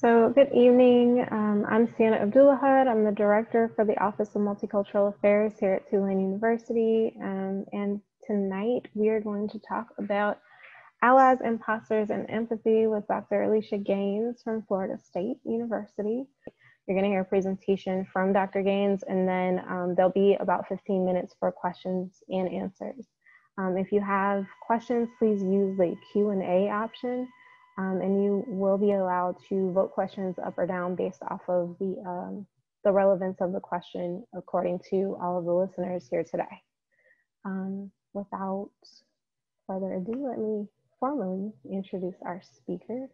So good evening. I'm Tania Saleh. I'm the director for the Office of Multicultural Affairs here at Tulane University. And tonight we are going to talk about allies, imposters, and empathy with Dr. Alisha Gaines from Florida State University. You're going to hear a presentation from Dr. Gaines, and then there'll be about 15 minutes for questions and answers. If you have questions, please use the Q&A option. And you will be allowed to vote questions up or down based off of the relevance of the question according to all of the listeners here today. Without further ado, let me formally introduce our speaker.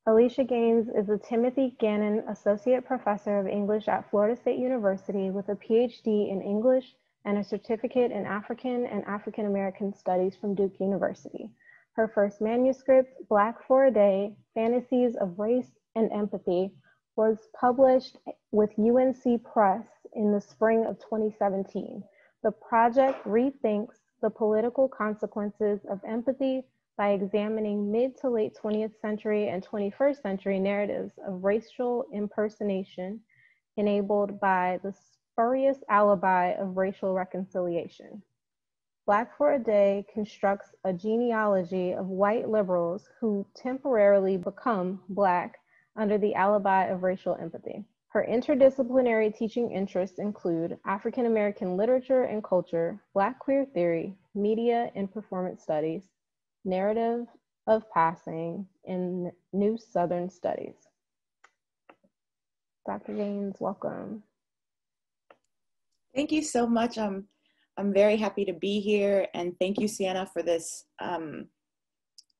Alisha Gaines is a Timothy Gannon Associate Professor of English at Florida State University with a PhD in English and a certificate in African and African American Studies from Duke University. Her first manuscript, Black for a Day, Fantasies of Race and Empathy, was published with UNC Press in the spring of 2017. The project rethinks the political consequences of empathy by examining mid to late 20th century and 21st century narratives of racial impersonation enabled by the spurious alibi of racial reconciliation. Black for a Day constructs a genealogy of white liberals who temporarily become Black under the alibi of racial empathy. Her interdisciplinary teaching interests include African American literature and culture, Black queer theory, media and performance studies, narrative of passing, and New Southern Studies. Dr. Gaines, welcome. Thank you so much. I'm very happy to be here, and thank you, Sienna, for this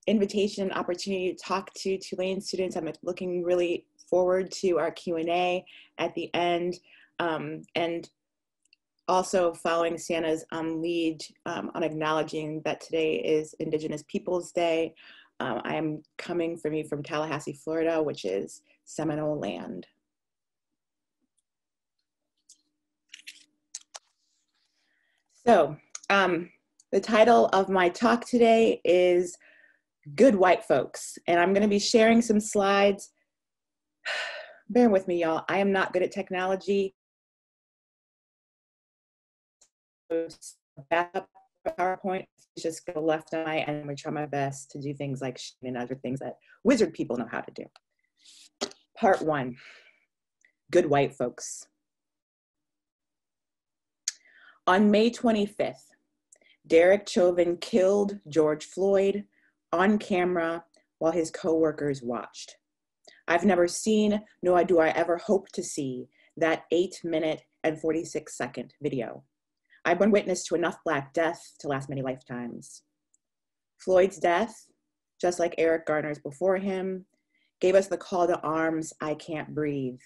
invitation, opportunity to talk to Tulane students. I'm looking really forward to our Q&A at the end, and also following Sienna's lead on acknowledging that today is Indigenous Peoples Day. I am coming from Tallahassee, Florida, which is Seminole land. So the title of my talk today is Good White Folks, and I'm going to be sharing some slides. Bear with me, y'all. I am not good at technology. Backup PowerPoint is just go left eye, and I'm going to try my best to do things like and other things that wizard people know how to do. Part 1, Good White Folks. On May 25th, Derek Chauvin killed George Floyd on camera while his co-workers watched. I've never seen, nor do I ever hope to see, that 8-minute and 46-second video. I've been witness to enough Black death to last many lifetimes. Floyd's death, just like Eric Garner's before him, gave us the call to arms, I can't breathe.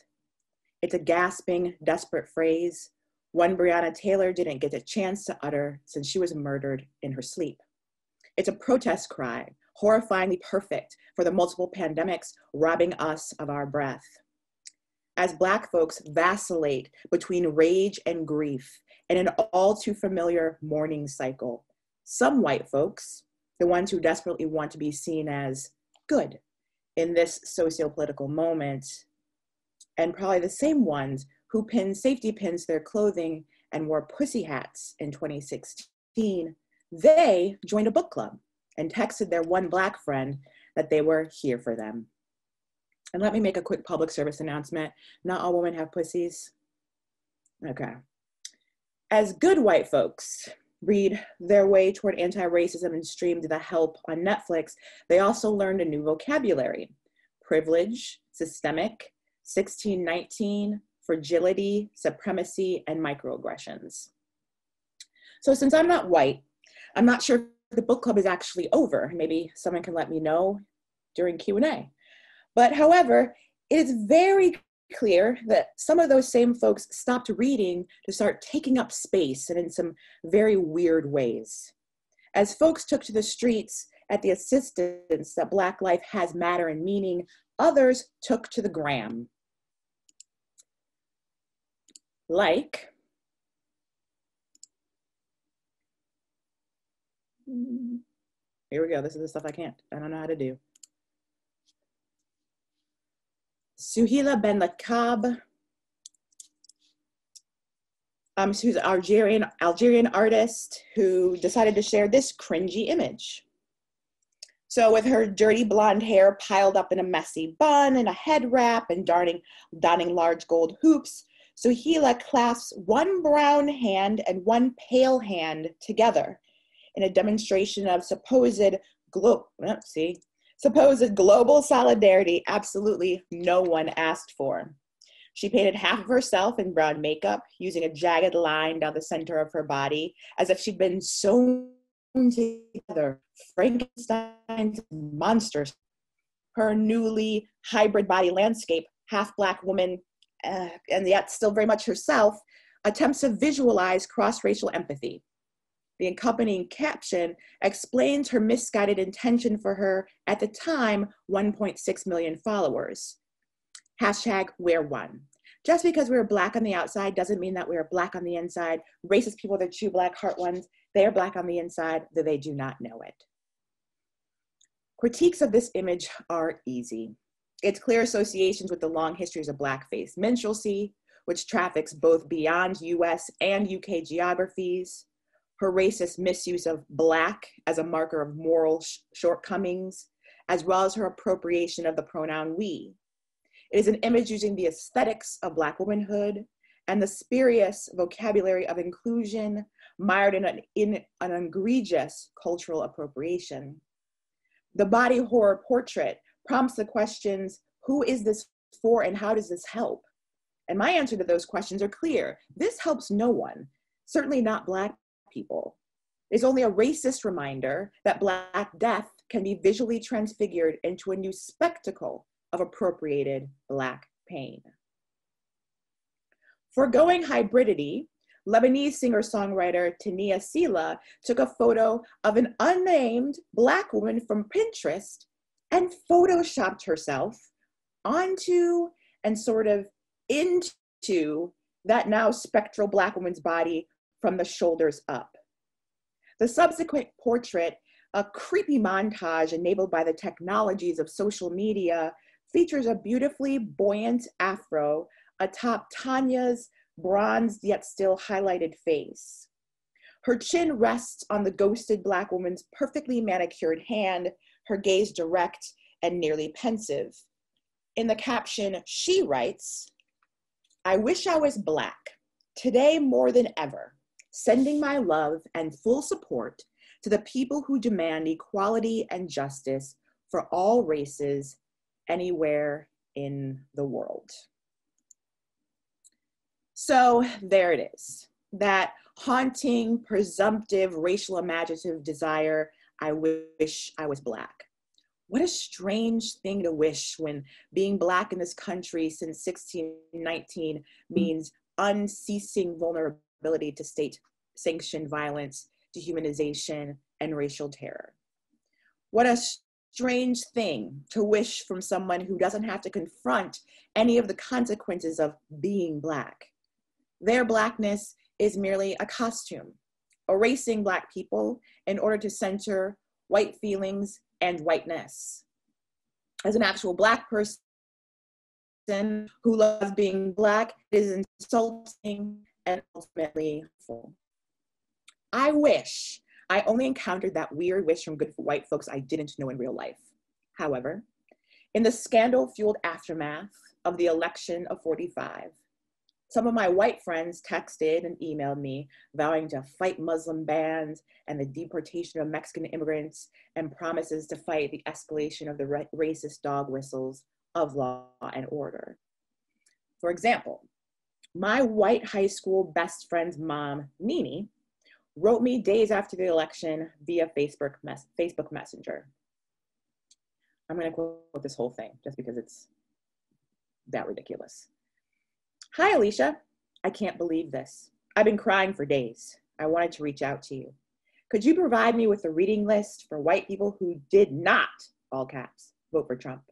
It's a gasping, desperate phrase, one Breonna Taylor didn't get a chance to utter since she was murdered in her sleep. It's a protest cry, horrifyingly perfect for the multiple pandemics robbing us of our breath. As Black folks vacillate between rage and grief in an all too familiar mourning cycle, some white folks, the ones who desperately want to be seen as good in this socio-political moment, and probably the same ones who pinned safety pins to their clothing and wore pussy hats in 2016, they joined a book club and texted their one Black friend that they were here for them. And let me make a quick public service announcement. Not all women have pussies. Okay. As good white folks read their way toward anti-racism and streamed The Help on Netflix, they also learned a new vocabulary: privilege, systemic, 1619, fragility, supremacy, and microaggressions. So since I'm not white, I'm not sure if the book club is actually over. Maybe someone can let me know during Q&A. But however, it is very clear that some of those same folks stopped reading to start taking up space, and in some very weird ways. As folks took to the streets at the insistence that Black life has matter and meaning, others took to the gram. Like Here we go. This is the stuff I don't know how to do. Suhila Ben Lakab, who's an Algerian artist who decided to share this cringy image. So with her dirty blonde hair piled up in a messy bun and a head wrap and donning large gold hoops, Suhila clasps one brown hand and one pale hand together in a demonstration of supposed global solidarity absolutely no one asked for. She painted half of herself in brown makeup, using a jagged line down the center of her body, as if she'd been sewn together, Frankenstein's monsters. Her newly hybrid body landscape, half Black woman, and yet still very much herself, attempts to visualize cross-racial empathy. The accompanying caption explains her misguided intention for her, at the time, 1.6 million followers. Hashtag we're one. Just because we're Black on the outside doesn't mean that we're Black on the inside. Racist people, they're true Black heart ones. They are Black on the inside, though they do not know it. Critiques of this image are easy. Its clear associations with the long histories of blackface minstrelsy, which traffics both beyond US and UK geographies, her racist misuse of Black as a marker of moral shortcomings, as well as her appropriation of the pronoun we. It is an image using the aesthetics of Black womanhood and the spurious vocabulary of inclusion, mired in an egregious cultural appropriation. The body horror portrait prompts the questions, who is this for and how does this help? And my answer to those questions are clear. This helps no one, certainly not Black people. It's only a racist reminder that Black death can be visually transfigured into a new spectacle of appropriated Black pain. Foregoing hybridity, Lebanese singer-songwriter Tania Saleh took a photo of an unnamed Black woman from Pinterest and photoshopped herself onto and sort of into that now spectral Black woman's body from the shoulders up. The subsequent portrait, a creepy montage enabled by the technologies of social media, features a beautifully buoyant afro atop Tania's bronzed yet still highlighted face. Her chin rests on the ghosted Black woman's perfectly manicured hand, her gaze direct and nearly pensive. In the caption, she writes, "I wish I was Black, today more than ever, sending my love and full support to the people who demand equality and justice for all races anywhere in the world." So there it is, that haunting, presumptive, racial imaginative desire, I wish I was Black. What a strange thing to wish when being Black in this country since 1619 means unceasing vulnerability to state-sanctioned violence, dehumanization, and racial terror. What a strange thing to wish from someone who doesn't have to confront any of the consequences of being Black. Their Blackness is merely a costume, erasing Black people in order to center white feelings and whiteness. As an actual Black person who loves being Black, it is insulting and ultimately harmful. I wish I only encountered that weird wish from good white folks I didn't know in real life. However, in the scandal-fueled aftermath of the election of 45, some of my white friends texted and emailed me vowing to fight Muslim bans and the deportation of Mexican immigrants and promises to fight the escalation of the racist dog whistles of law and order. For example, my white high school best friend's mom, Nini, wrote me days after the election via Facebook Messenger. I'm gonna quote this whole thing just because it's that ridiculous. "Hi, Alisha. I can't believe this. I've been crying for days. I wanted to reach out to you. Could you provide me with a reading list for white people who did not, all caps, vote for Trump?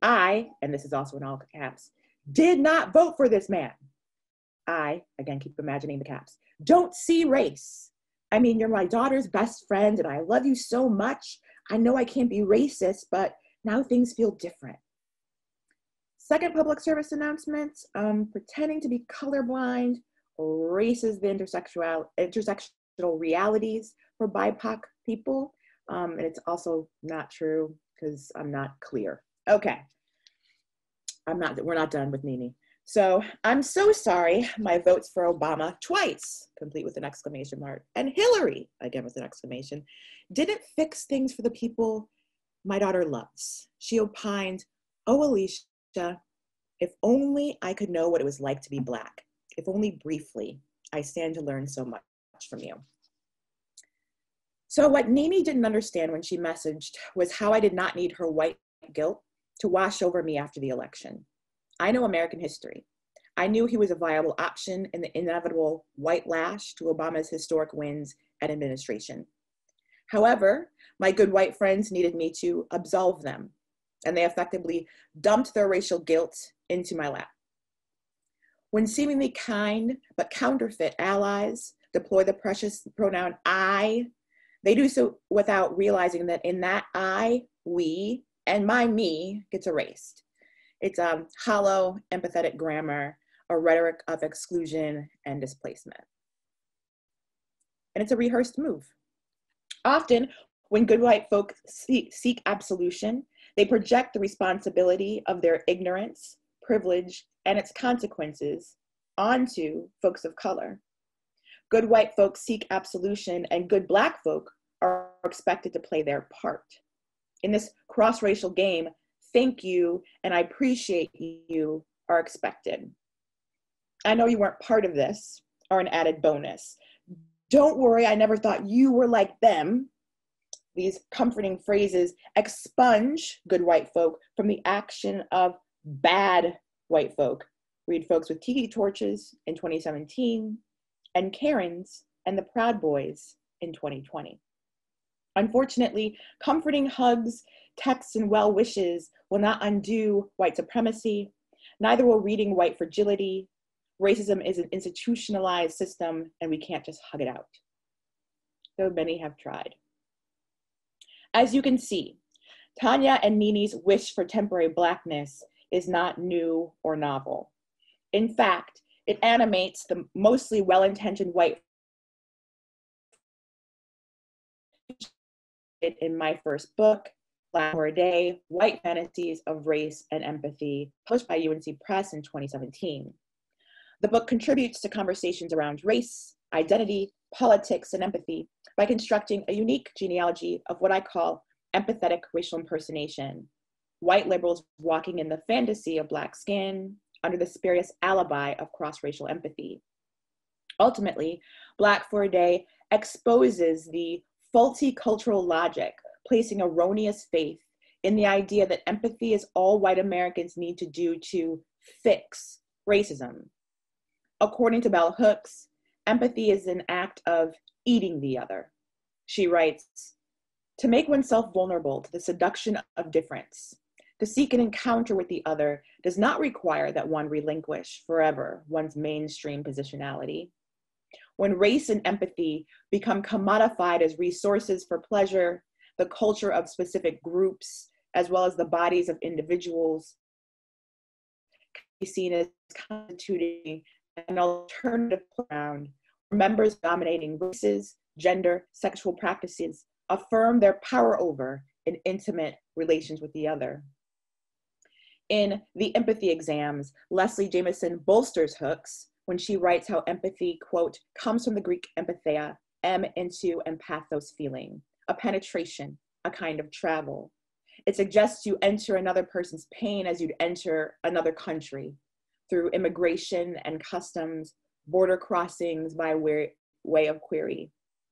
I, and this is also in all caps, did not vote for this man. I, again, keep imagining the caps, don't see race. I mean, you're my daughter's best friend and I love you so much. I know I can't be racist, but now things feel different. Second public service announcement, pretending to be colorblind erases the intersectional realities for BIPOC people. And it's also not true because I'm not clear. Okay, we're not done with Mimi. So I'm so sorry, my votes for Obama twice, complete with an exclamation mark, and Hillary, again with an exclamation, didn't fix things for the people my daughter loves. She opined, "Oh, Alisha, if only I could know what it was like to be Black. If only briefly, I stand to learn so much from you." So what Mimi didn't understand when she messaged was how I did not need her white guilt to wash over me after the election. I know American history. I knew he was a viable option in the inevitable white lash to Obama's historic wins and administration. However, my good white friends needed me to absolve them, and they effectively dumped their racial guilt into my lap. When seemingly kind but counterfeit allies deploy the precious pronoun I, they do so without realizing that in that I, we, and my me gets erased. It's hollow, empathetic grammar, a rhetoric of exclusion and displacement. And it's a rehearsed move. Often, when good white folk seek absolution, they project the responsibility of their ignorance, privilege, and its consequences onto folks of color. Good white folks seek absolution, and good Black folk are expected to play their part. In this cross-racial game, thank you and I appreciate you are expected. I know you weren't part of this, are an added bonus. Don't worry, I never thought you were like them. These comforting phrases expunge good white folk from the action of bad white folk. Read folks with tiki torches in 2017 and Karens and the Proud Boys in 2020. Unfortunately, comforting hugs, texts, and well wishes will not undo white supremacy. Neither will reading white fragility. Racism is an institutionalized system, and we can't just hug it out, though many have tried. As you can see, Tania and Nini's wish for temporary Blackness is not new or novel. In fact, it animates the mostly well-intentioned white in my first book, Black for a Day, White Fantasies of Race and Empathy, published by UNC Press in 2017. The book contributes to conversations around race, identity, politics, and empathy by constructing a unique genealogy of what I call empathetic racial impersonation, white liberals walking in the fantasy of Black skin under the spurious alibi of cross-racial empathy. Ultimately, Black for a Day exposes the faulty cultural logic, placing erroneous faith in the idea that empathy is all white Americans need to do to fix racism. According to Bell Hooks, empathy is an act of eating the other. She writes, "To make oneself vulnerable to the seduction of difference, to seek an encounter with the other does not require that one relinquish forever one's mainstream positionality. When race and empathy become commodified as resources for pleasure, the culture of specific groups, as well as the bodies of individuals, can be seen as constituting an alternative ground where members of dominating races, gender, sexual practices affirm their power over in intimate relations with the other." In The Empathy Exams, Leslie Jamison bolsters Hooks when she writes how empathy, quote, comes from the Greek empatheia, em into and pathos feeling, a penetration, a kind of travel. It suggests you enter another person's pain as you'd enter another country through immigration and customs, border crossings by way of query.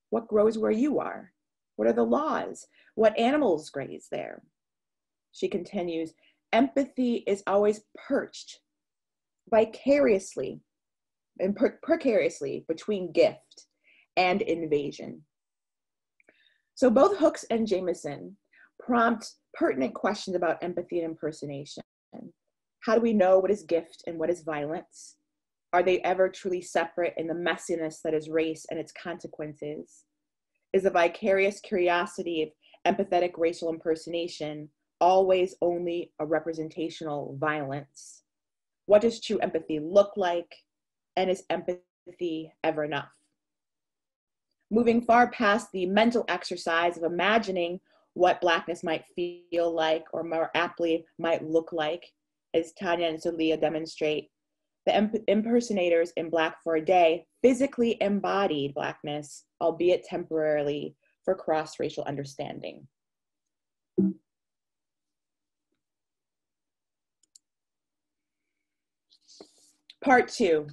What grows where you are? What are the laws? What animals graze there? She continues, empathy is always perched vicariously and precariously between gift and invasion. So both Hooks and Jamison prompt pertinent questions about empathy and impersonation. How do we know what is gift and what is violence? Are they ever truly separate in the messiness that is race and its consequences? Is the vicarious curiosity of empathetic racial impersonation always only a representational violence? What does true empathy look like? And is empathy ever enough? Moving far past the mental exercise of imagining what Blackness might feel like, or more aptly might look like, as Tania and Saleh demonstrate, the impersonators in Black for a Day physically embodied Blackness, albeit temporarily, for cross-racial understanding. Part 2,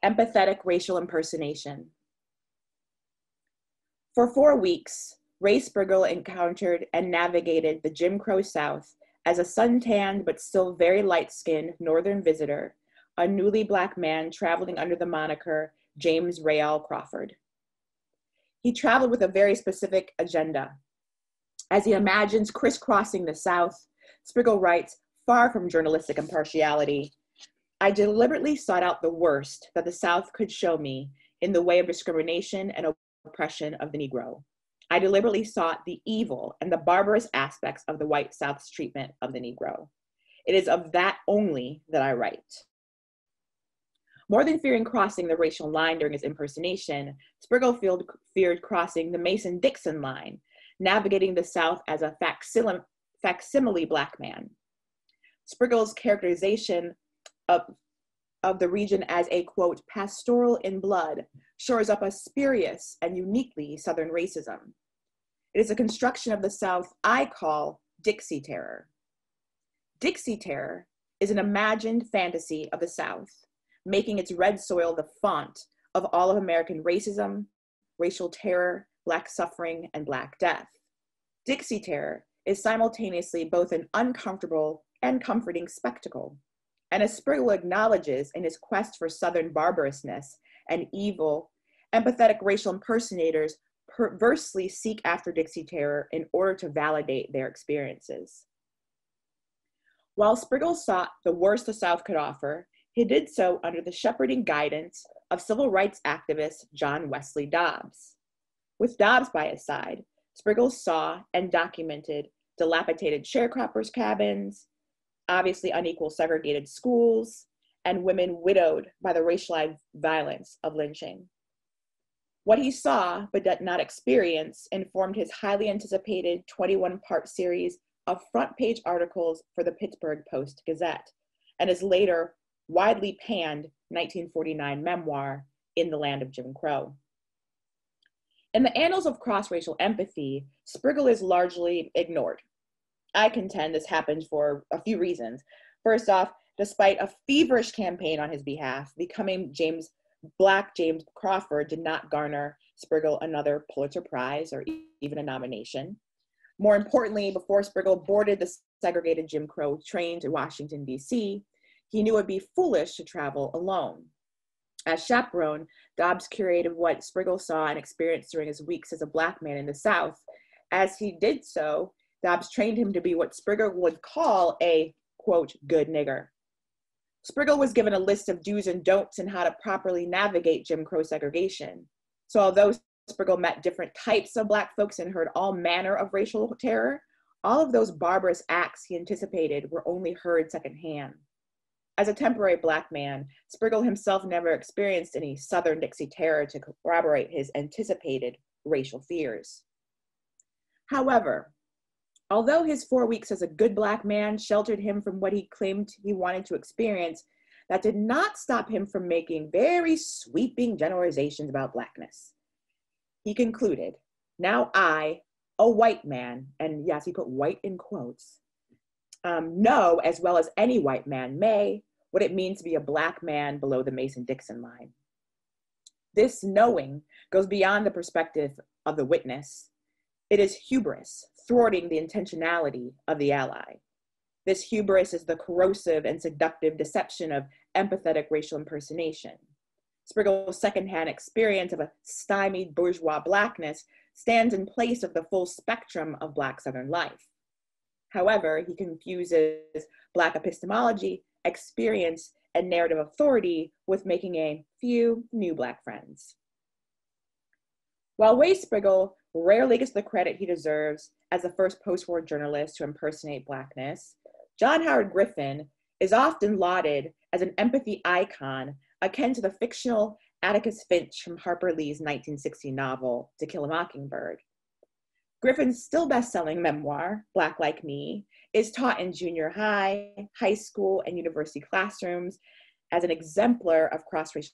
empathetic racial impersonation. For 4 weeks, Ray Sprigle encountered and navigated the Jim Crow South as a suntanned but still very light-skinned northern visitor, a newly Black man traveling under the moniker James Rayel Crawford. He traveled with a very specific agenda. As he imagines crisscrossing the South, Sprigle writes, far from journalistic impartiality, I deliberately sought out the worst that the South could show me in the way of discrimination and oppression of the Negro. I deliberately sought the evil and the barbarous aspects of the white South's treatment of the Negro. It is of that only that I write. More than fearing crossing the racial line during his impersonation, Sprigle feared crossing the Mason-Dixon line, navigating the South as a facsimile Black man. Sprigle's characterization of the region as a, quote, pastoral in blood shores up a spurious and uniquely Southern racism. It is a construction of the South I call Dixie terror. Dixie terror is an imagined fantasy of the South, making its red soil the font of all of American racism, racial terror, Black suffering, and Black death. Dixie terror is simultaneously both an uncomfortable and comforting spectacle. And as Sprigle acknowledges in his quest for Southern barbarousness and evil, empathetic racial impersonators perversely seek after Dixie terror in order to validate their experiences. While Sprigle sought the worst the South could offer, he did so under the shepherding guidance of civil rights activist John Wesley Dobbs. With Dobbs by his side, Sprigle saw and documented dilapidated sharecroppers' cabins, obviously unequal segregated schools, and women widowed by the racialized violence of lynching. What he saw but did not experience informed his highly anticipated 21-part series of front-page articles for the Pittsburgh Post-Gazette, and his later widely panned 1949 memoir, In the Land of Jim Crow. In the annals of cross-racial empathy, Sprigle is largely ignored. I contend this happened for a few reasons. First off, despite a feverish campaign on his behalf, becoming Black James Crawford did not garner Sprigle another Pulitzer Prize or even a nomination. More importantly, before Sprigle boarded the segregated Jim Crow train to Washington, D.C., he knew it would be foolish to travel alone. As chaperone, Dobbs curated what Sprigle saw and experienced during his weeks as a Black man in the South. As he did so, Dobbs trained him to be what Sprigle would call a, quote, good nigger. Sprigle was given a list of do's and don'ts in how to properly navigate Jim Crow segregation. So although Sprigle met different types of Black folks and heard all manner of racial terror, all of those barbarous acts he anticipated were only heard secondhand. As a temporary Black man, Sprigle himself never experienced any Southern Dixie terror to corroborate his anticipated racial fears. However, although his 4 weeks as a good Black man sheltered him from what he claimed he wanted to experience, that did not stop him from making very sweeping generalizations about Blackness. He concluded, now I, a white man, and yes, he put white in quotes, know as well as any white man may what it means to be a Black man below the Mason-Dixon line. This knowing goes beyond the perspective of the witness. It is hubris, thwarting the intentionality of the ally. This hubris is the corrosive and seductive deception of empathetic racial impersonation. Sprigle's secondhand experience of a stymied bourgeois Blackness stands in place of the full spectrum of Black Southern life. However, he confuses Black epistemology, experience, and narrative authority with making a few new Black friends. While Ray Sprigle rarely gets the credit he deserves as the first post-war journalist to impersonate Blackness, John Howard Griffin is often lauded as an empathy icon akin to the fictional Atticus Finch from Harper Lee's 1960 novel, To Kill a Mockingbird. Griffin's still best-selling memoir, Black Like Me, is taught in junior high, high school, and university classrooms as an exemplar of cross-racial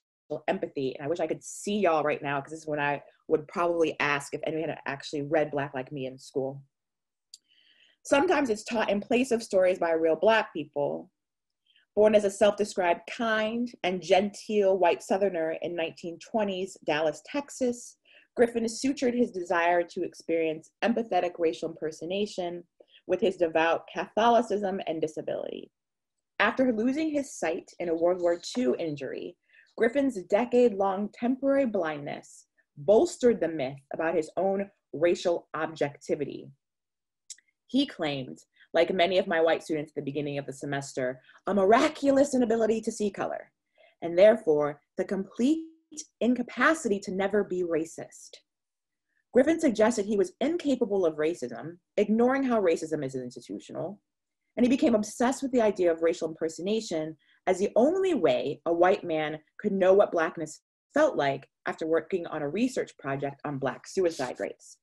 empathy. And I wish I could see y'all right now, because this is when I would probably ask if anyone had actually read Black Like Me in school. Sometimes it's taught in place of stories by real Black people. Born as a self-described kind and genteel white Southerner in 1920s Dallas, Texas, Griffin sutured his desire to experience empathetic racial impersonation with his devout Catholicism and disability. After losing his sight in a World War II injury, Griffin's decade-long temporary blindness bolstered the myth about his own racial objectivity. He claimed, like many of my white students at the beginning of the semester, a miraculous inability to see color, and therefore the complete incapacity to never be racist. Griffin suggested he was incapable of racism, ignoring how racism is institutional, and he became obsessed with the idea of racial impersonation as the only way a white man could know what Blackness felt like after working on a research project on Black suicide rates.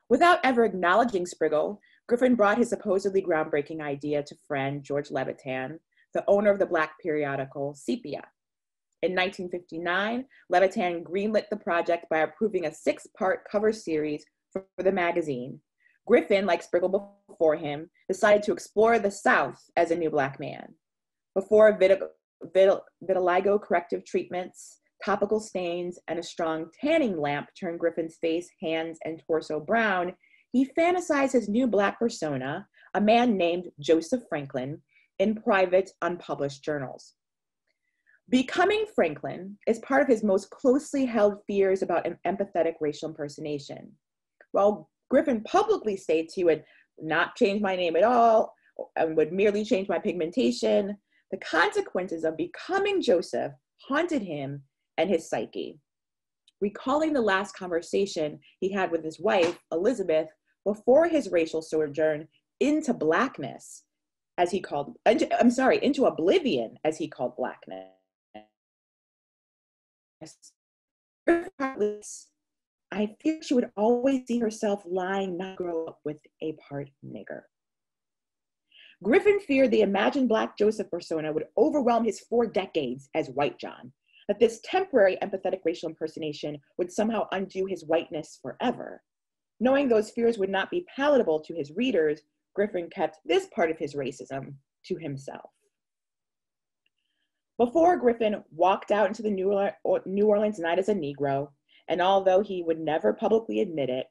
Without ever acknowledging Sprigle, Griffin brought his supposedly groundbreaking idea to friend George Levitan, the owner of the Black periodical Sepia. In 1959, Levitan greenlit the project by approving a 6-part cover series for the magazine. Griffin, like Sprigle before him, decided to explore the South as a new Black man. Before vitiligo corrective treatments, topical stains, and a strong tanning lamp turned Griffin's face, hands, and torso brown, he fantasized his new Black persona, a man named Joseph Franklin, in private, unpublished journals. Becoming Franklin is part of his most closely held fears about empathetic racial impersonation. While Griffin publicly states he would not change my name at all and would merely change my pigmentation, the consequences of becoming Joseph haunted him and his psyche. Recalling the last conversation he had with his wife, Elizabeth, before his racial sojourn into Blackness, as he called, into oblivion, as he called Blackness. I fear she would always see herself lying, not grow up with a part nigger. Griffin feared the imagined Black Joseph persona would overwhelm his 4 decades as White John, that this temporary empathetic racial impersonation would somehow undo his whiteness forever. Knowing those fears would not be palatable to his readers, Griffin kept this part of his racism to himself. Before Griffin walked out into the New Orleans night as a Negro, and although he would never publicly admit it,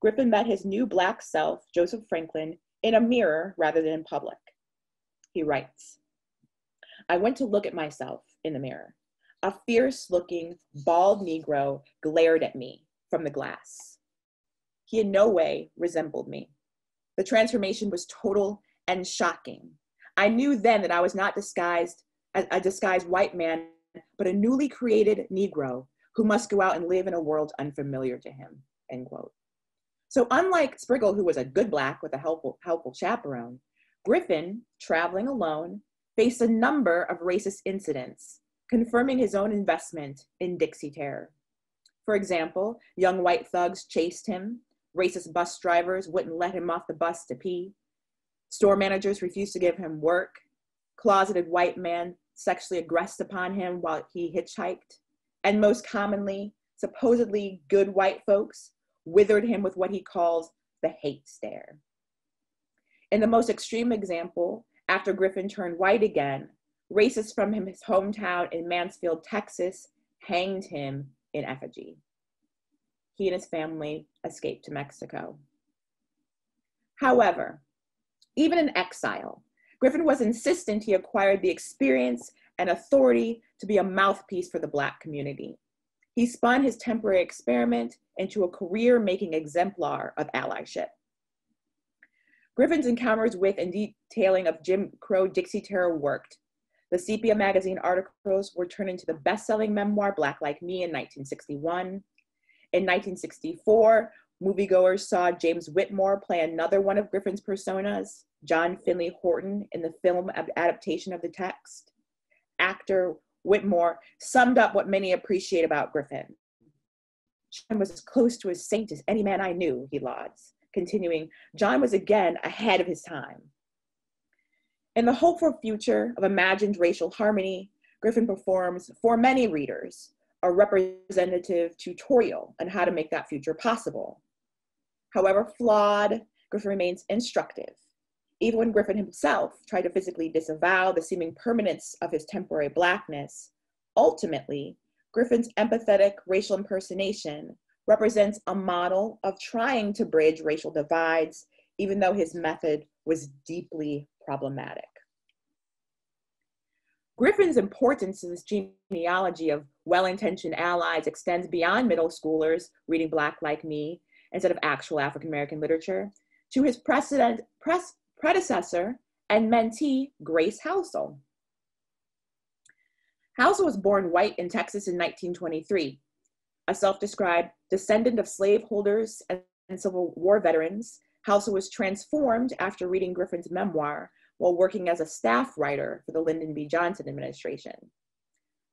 Griffin met his new Black self, Joseph Franklin, in a mirror rather than in public. He writes, "I went to look at myself in the mirror. A fierce-looking, bald Negro glared at me from the glass. He in no way resembled me. The transformation was total and shocking. I knew then that I was not a disguised white man, but a newly created Negro who must go out and live in a world unfamiliar to him," end quote. So unlike Sprigle, who was a good Black with a helpful chaperone, Griffin, traveling alone, faced a number of racist incidents, confirming his own investment in Dixie terror. For example, young white thugs chased him, racist bus drivers wouldn't let him off the bus to pee, store managers refused to give him work, closeted white men sexually aggressed upon him while he hitchhiked, and most commonly, supposedly good white folks withered him with what he calls the hate stare. In the most extreme example, after Griffin turned white again, racists from his hometown in Mansfield, Texas, hanged him in effigy. He and his family escaped to Mexico. However, even in exile, Griffin was insistent he acquired the experience and authority to be a mouthpiece for the Black community. He spun his temporary experiment into a career-making exemplar of allyship. Griffin's encounters with and detailing of Jim Crow Dixie terror worked. The Sepia magazine articles were turned into the best-selling memoir Black Like Me in 1961. In 1964, moviegoers saw James Whitmore play another one of Griffin's personas, John Finley Horton, in the film adaptation of the text. Actor Whitmore summed up what many appreciate about Griffin. John was as close to a saint as any man I knew, he lauds, continuing, John was again ahead of his time. In the hopeful future of imagined racial harmony, Griffin performs, for many readers, a representative tutorial on how to make that future possible. However flawed, Griffin remains instructive. Even when Griffin himself tried to physically disavow the seeming permanence of his temporary blackness, ultimately, Griffin's empathetic racial impersonation represents a model of trying to bridge racial divides, even though his method was deeply problematic. Griffin's importance in this genealogy of well-intentioned allies extends beyond middle schoolers reading Black like me instead of actual African-American literature to his predecessor and mentee, Grace Halsell. Halsell was born white in Texas in 1923. A self-described descendant of slaveholders and Civil War veterans, Halsell was transformed after reading Griffin's memoir while working as a staff writer for the Lyndon B. Johnson administration.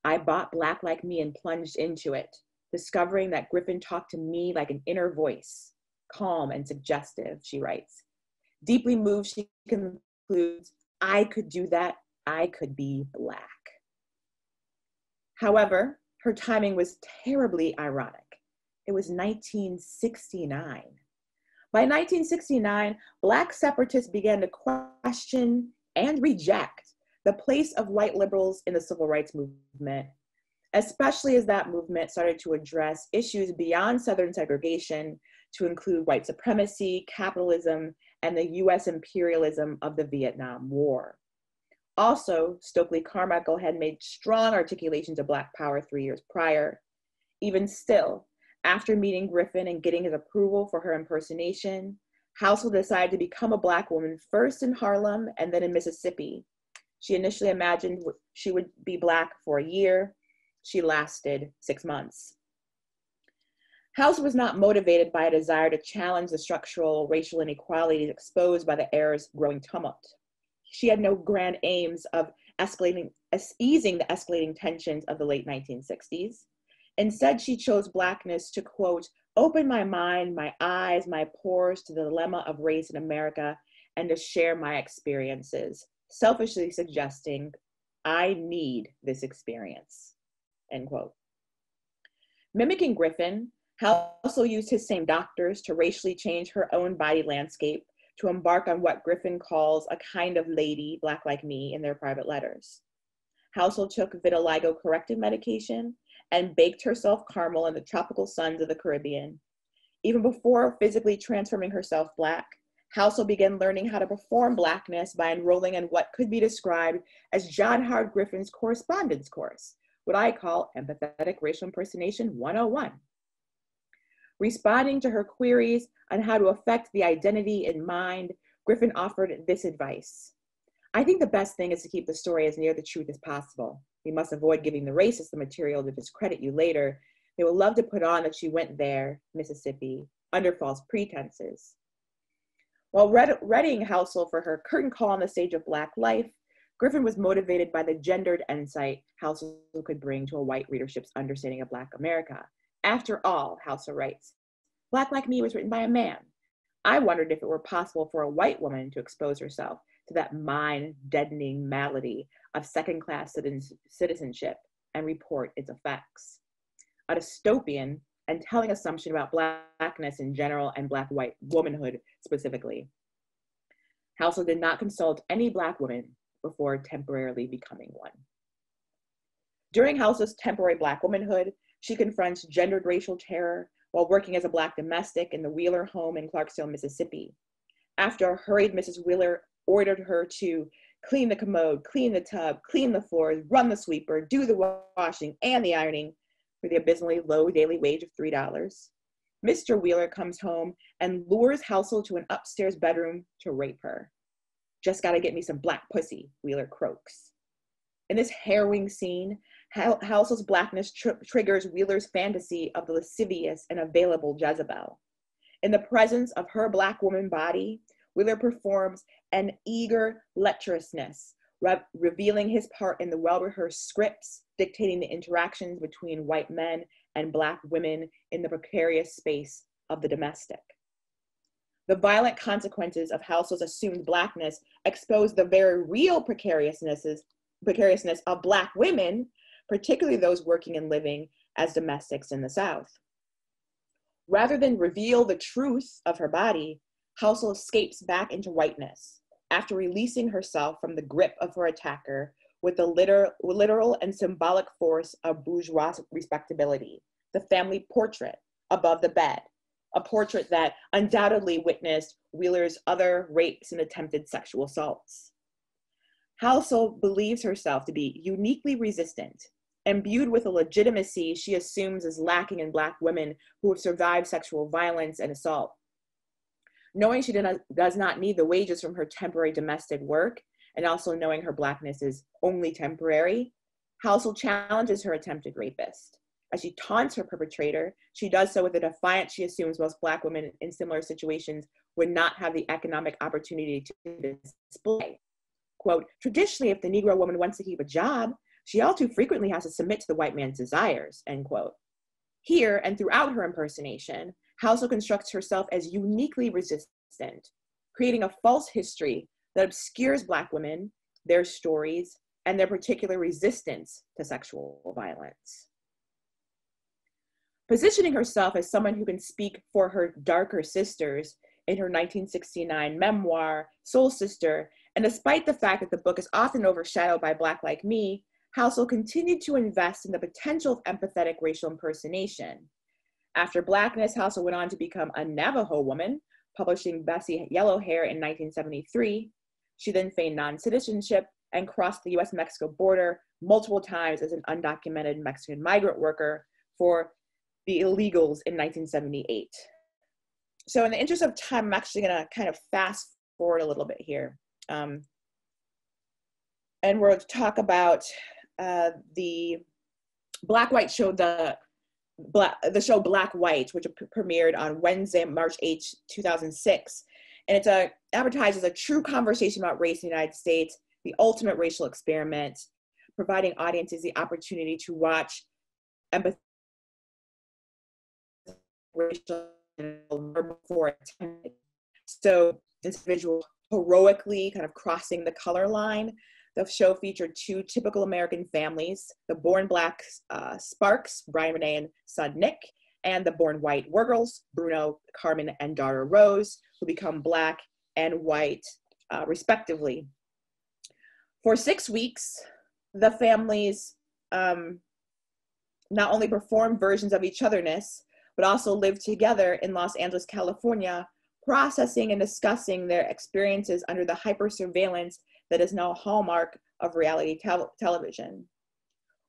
I bought Black Like Me and plunged into it, discovering that Griffin talked to me like an inner voice, calm and suggestive, she writes. Deeply moved, she concludes, I could do that, I could be Black. However, her timing was terribly ironic. It was 1969. By 1969, Black separatists began to question and reject the place of white liberals in the civil rights movement, especially as that movement started to address issues beyond Southern segregation to include white supremacy, capitalism, and the US imperialism of the Vietnam War. Also, Stokely Carmichael had made strong articulations of Black power 3 years prior. Even still, after meeting Griffin and getting his approval for her impersonation, Halsell decided to become a Black woman first in Harlem and then in Mississippi. She initially imagined she would be Black for a year. She lasted 6 months. Halsell was not motivated by a desire to challenge the structural racial inequalities exposed by the era's growing tumult. She had no grand aims of easing the escalating tensions of the late 1960s. Instead, she chose Blackness to, quote, open my mind, my eyes, my pores to the dilemma of race in America and to share my experiences, selfishly suggesting, I need this experience, end quote. Mimicking Griffin, Halsell used his same doctors to racially change her own body landscape to embark on what Griffin calls a kind of lady, Black like me, in their private letters. Halsell took vitiligo corrective medication and baked herself caramel in the tropical suns of the Caribbean. Even before physically transforming herself Black, Halsell began learning how to perform Blackness by enrolling in what could be described as John Howard Griffin's correspondence course, what I call Empathetic Racial Impersonation 101. Responding to her queries on how to affect the identity in mind, Griffin offered this advice. I think the best thing is to keep the story as near the truth as possible. You must avoid giving the racists the material to discredit you later. They will love to put on that she went there, Mississippi, under false pretenses. While readying Halsell for her curtain call on the stage of Black life, Griffin was motivated by the gendered insight Halsell could bring to a white readership's understanding of Black America. After all, Halsell writes, Black Like Me was written by a man. I wondered if it were possible for a white woman to expose herself to that mind-deadening malady of second-class citizenship and report its effects. A dystopian and telling assumption about Blackness in general and Black white womanhood specifically. Halsell did not consult any Black women before temporarily becoming one. During Halsell's temporary Black womanhood, she confronts gendered racial terror while working as a Black domestic in the Wheeler home in Clarksdale, Mississippi. After a hurried Mrs. Wheeler ordered her to clean the commode, clean the tub, clean the floors, run the sweeper, do the washing and the ironing for the abysmally low daily wage of $3, Mr. Wheeler comes home and lures Halsell to an upstairs bedroom to rape her. Just gotta get me some Black pussy, Wheeler croaks. In this harrowing scene, Halsell's blackness triggers Wheeler's fantasy of the lascivious and available Jezebel. In the presence of her Black woman body, Wheeler performs an eager lecherousness, revealing his part in the well-rehearsed scripts, dictating the interactions between white men and Black women in the precarious space of the domestic. The violent consequences of Halsell's assumed Blackness expose the very real precariousness of Black women, particularly those working and living as domestics in the South. Rather than reveal the truth of her body, Halsell escapes back into whiteness after releasing herself from the grip of her attacker with the literal and symbolic force of bourgeois respectability, the family portrait above the bed, a portrait that undoubtedly witnessed Wheeler's other rapes and attempted sexual assaults. Halsell believes herself to be uniquely resistant, imbued with a legitimacy she assumes is lacking in Black women who have survived sexual violence and assault. Knowing she does not need the wages from her temporary domestic work, and also knowing her Blackness is only temporary, Halsell challenges her attempted rapist. As she taunts her perpetrator, she does so with a defiance she assumes most Black women in similar situations would not have the economic opportunity to display. Quote, traditionally, if the Negro woman wants to keep a job, she all too frequently has to submit to the white man's desires, end quote. Here and throughout her impersonation, Halsell constructs herself as uniquely resistant, creating a false history that obscures Black women, their stories, and their particular resistance to sexual violence. Positioning herself as someone who can speak for her darker sisters in her 1969 memoir, Soul Sister, and despite the fact that the book is often overshadowed by Black Like Me, Halsell continued to invest in the potential of empathetic racial impersonation. After Blackness, Halsell went on to become a Navajo woman, publishing Bessie Yellowhair in 1973. She then feigned non-citizenship and crossed the US-Mexico border multiple times as an undocumented Mexican migrant worker for the illegals in 1978. So in the interest of time, I'm actually gonna kind of fast forward a little bit here. And we're going to talk about the Black-White show, the show Black White, which premiered on Wednesday, March 8th, 2006. And it's advertised as a true conversation about race in the United States, the ultimate racial experiment, providing audiences the opportunity to watch empathetic racial before attempted. So this visual heroically kind of crossing the color line. The show featured two typical American families, the born Black Sparks, Brian, Renee, and son Nick, and the born white Wurgels, Bruno, Carmen, and daughter Rose, who become Black and white, respectively. For 6 weeks, the families not only performed versions of each otherness, but also lived together in Los Angeles, California, processing and discussing their experiences under the hyper-surveillance that is now a hallmark of reality television.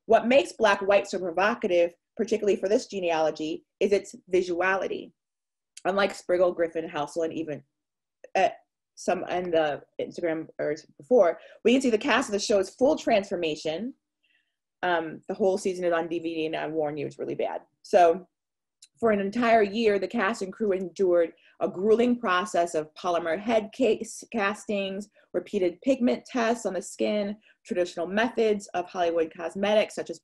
What makes Black White so provocative, particularly for this genealogy, is its visuality. Unlike Sprigle, Griffin, Halsell, and even some in the Instagram or before, we can see the cast of the show's full transformation. The whole season is on DVD, and I warn you, it's really bad. So for an entire year, the cast and crew endured a grueling process of polymer head castings, repeated pigment tests on the skin, traditional methods of Hollywood cosmetics, such as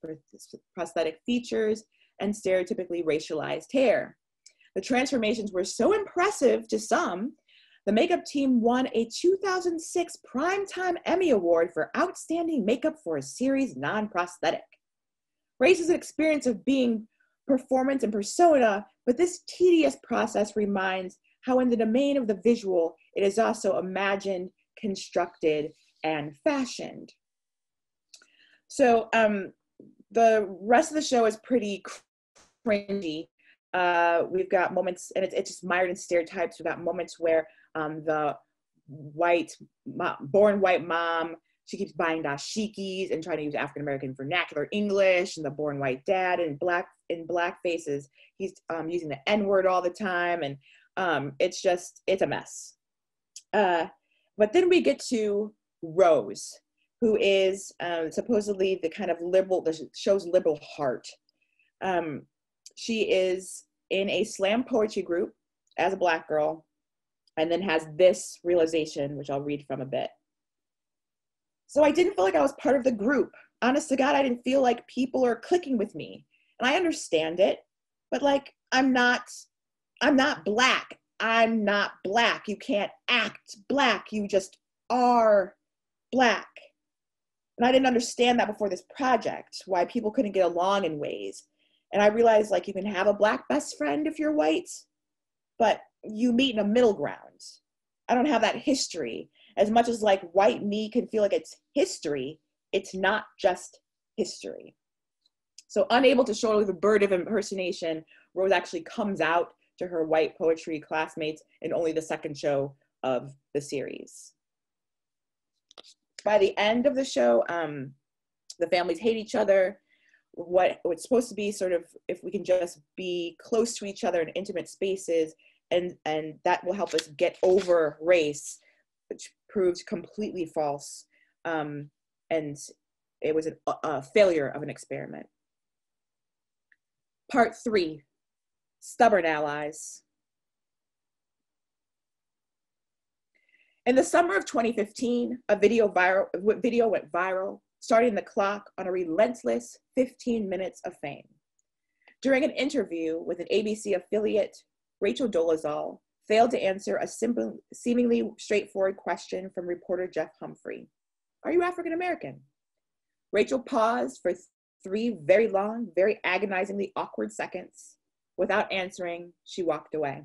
prosthetic features, and stereotypically racialized hair. The transformations were so impressive to some, the makeup team won a 2006 Primetime Emmy Award for Outstanding Makeup for a Series Non-Prosthetic. Race is an experience of being performance and persona, but this tedious process reminds how in the domain of the visual, it is also imagined, constructed, and fashioned. So the rest of the show is pretty cringy. We've got moments, and it's just mired in stereotypes. We've got moments where the born white mom, she keeps buying dashikis and trying to use African-American vernacular English, and the born white dad in blackfaces, he's using the N-word all the time, and it's a mess. But then we get to Rose, who is supposedly the kind of liberal, that shows liberal heart. She is in a slam poetry group as a Black girl, and then has this realization, which I'll read from a bit. So I didn't feel like I was part of the group. Honest to God, I didn't feel like people are clicking with me. And I understand it, but like, I'm not Black. I'm not Black. You can't act Black. You just are Black. And I didn't understand that before this project, why people couldn't get along in ways. And I realized like you can have a Black best friend if you're white, but you meet in a middle ground. I don't have that history. As much as like white me can feel like it's history, it's not just history. So unable to show the bird of impersonation, Rose actually comes out to her white poetry classmates in only the second show of the series. By the end of the show, the families hate each other. What's supposed to be sort of, if we can just be close to each other in intimate spaces, and that will help us get over race, which proved completely false. And it was a failure of an experiment. Part 3, stubborn allies. In the summer of 2015, a video went viral, starting the clock on a relentless 15 minutes of fame. During an interview with an ABC affiliate, Rachel Dolezal failed to answer a seemingly straightforward question from reporter Jeff Humphrey. Are you African American? Rachel paused for 3 very long, very agonizingly awkward seconds. Without answering, she walked away.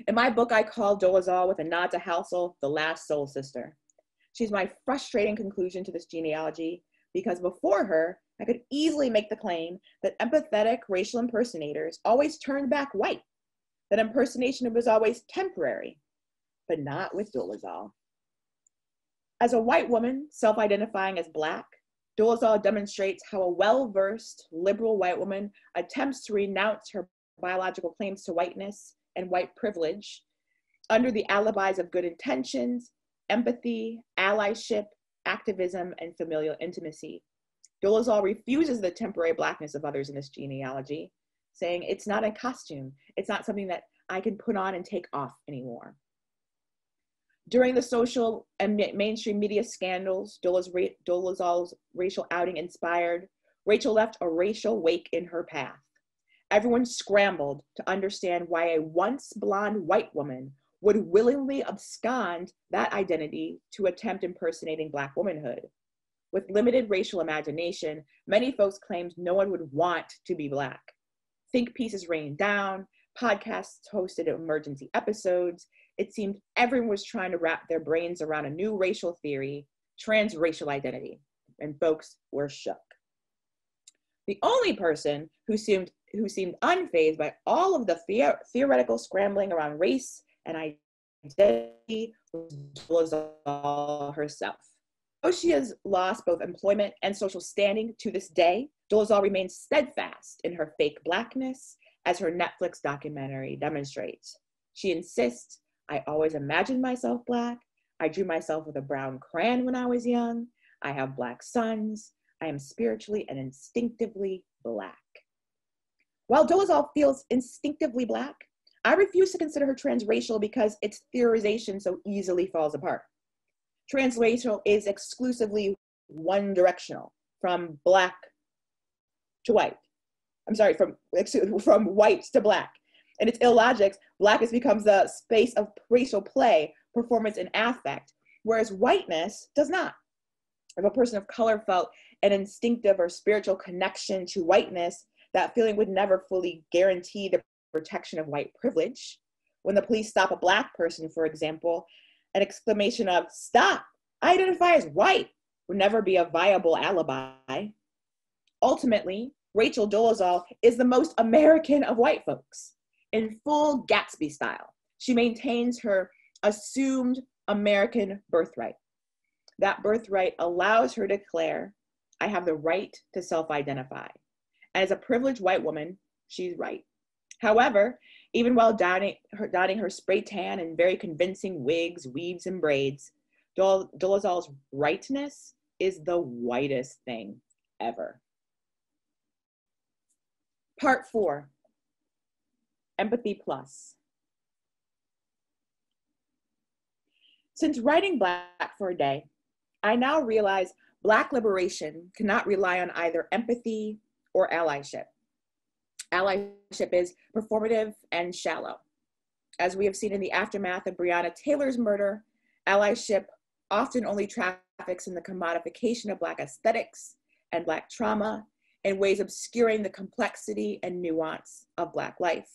In my book, I call Dolezal, with a nod to Halsell, the last soul sister. She's my frustrating conclusion to this genealogy, because before her, I could easily make the claim that empathetic racial impersonators always turned back white, that impersonation was always temporary, but not with Dolezal. As a white woman self-identifying as Black, Dolezal demonstrates how a well-versed liberal white woman attempts to renounce her biological claims to whiteness and white privilege under the alibis of good intentions, empathy, allyship, activism, and familial intimacy. Dolezal refuses the temporary Blackness of others in this genealogy, saying it's not a costume. It's not something that I can put on and take off anymore. During the social and mainstream media scandals Dolezal's racial outing inspired, Rachel left a racial wake in her path. Everyone scrambled to understand why a once blonde white woman would willingly abscond that identity to attempt impersonating Black womanhood. With limited racial imagination, many folks claimed no one would want to be Black. Think pieces rained down, podcasts hosted emergency episodes. It seemed everyone was trying to wrap their brains around a new racial theory, transracial identity, and folks were shook. The only person who seemed unfazed by all of the theoretical scrambling around race and identity was Dolezal herself. Though she has lost both employment and social standing to this day, Dolezal remains steadfast in her fake Blackness, as her Netflix documentary demonstrates. She insists, I always imagined myself Black. I drew myself with a brown crayon when I was young. I have Black sons. I am spiritually and instinctively Black. While Dolezal feels instinctively Black, I refuse to consider her transracial because its theorization so easily falls apart. Transracial is exclusively one directional, from Black to white. I'm sorry, from white to Black. And its illogics, Blackness becomes a space of racial play, performance, and affect, whereas whiteness does not. If a person of color felt an instinctive or spiritual connection to whiteness, that feeling would never fully guarantee the protection of white privilege. When the police stop a Black person, for example, an exclamation of, "Stop, I identify as white," would never be a viable alibi. Ultimately, Rachel Dolezal is the most American of white folks. In full Gatsby style, she maintains her assumed American birthright. That birthright allows her to declare, I have the right to self-identify. As a privileged white woman, she's right. However, even while donning her spray tan and very convincing wigs, weaves, and braids, Dolezal's rightness is the whitest thing ever. Part 4, Empathy Plus. Since writing Black for a Day, I now realize Black liberation cannot rely on either empathy or allyship. Allyship is performative and shallow. As we have seen in the aftermath of Breonna Taylor's murder, allyship often only traffics in the commodification of Black aesthetics and Black trauma in ways obscuring the complexity and nuance of Black life,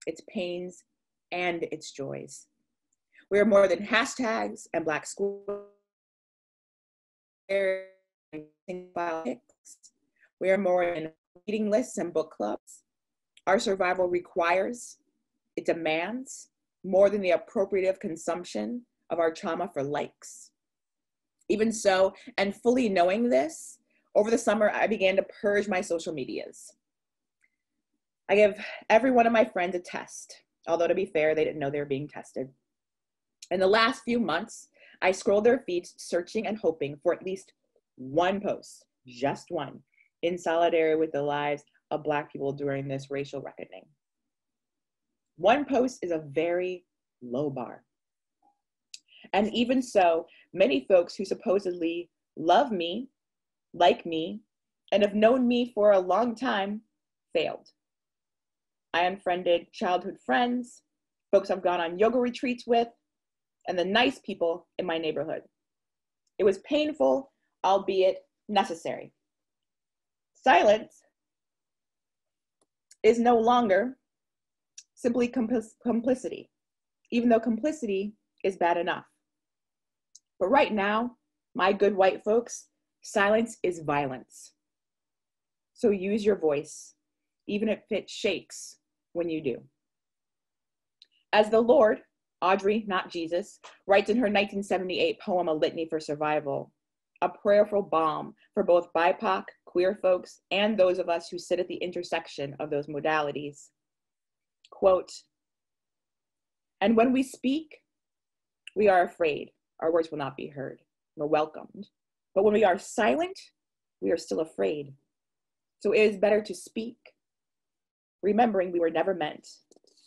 its pains and its joys. We are more than hashtags and Black squares. We are more than reading lists and book clubs. Our survival requires, it demands, more than the appropriative consumption of our trauma for likes. Even so, and fully knowing this, over the summer, I began to purge my social medias. I give every one of my friends a test, although to be fair, they didn't know they were being tested. In the last few months, I scrolled their feeds searching and hoping for at least one post, just one, in solidarity with the lives of Black people during this racial reckoning. One post is a very low bar. And even so, many folks who supposedly love me, like me, and have known me for a long time failed. I unfriended childhood friends, folks I've gone on yoga retreats with, and the nice people in my neighborhood. It was painful, albeit necessary. Silence is no longer simply complicity, even though complicity is bad enough. But right now, my good white folks, silence is violence. So use your voice, even if it shakes when you do. As the Lord, Audrey, not Jesus, writes in her 1978 poem, A Litany for Survival, a prayerful balm for both BIPOC, queer folks, and those of us who sit at the intersection of those modalities. Quote, and when we speak, we are afraid our words will not be heard nor welcomed. But when we are silent, we are still afraid. So it is better to speak, remembering we were never meant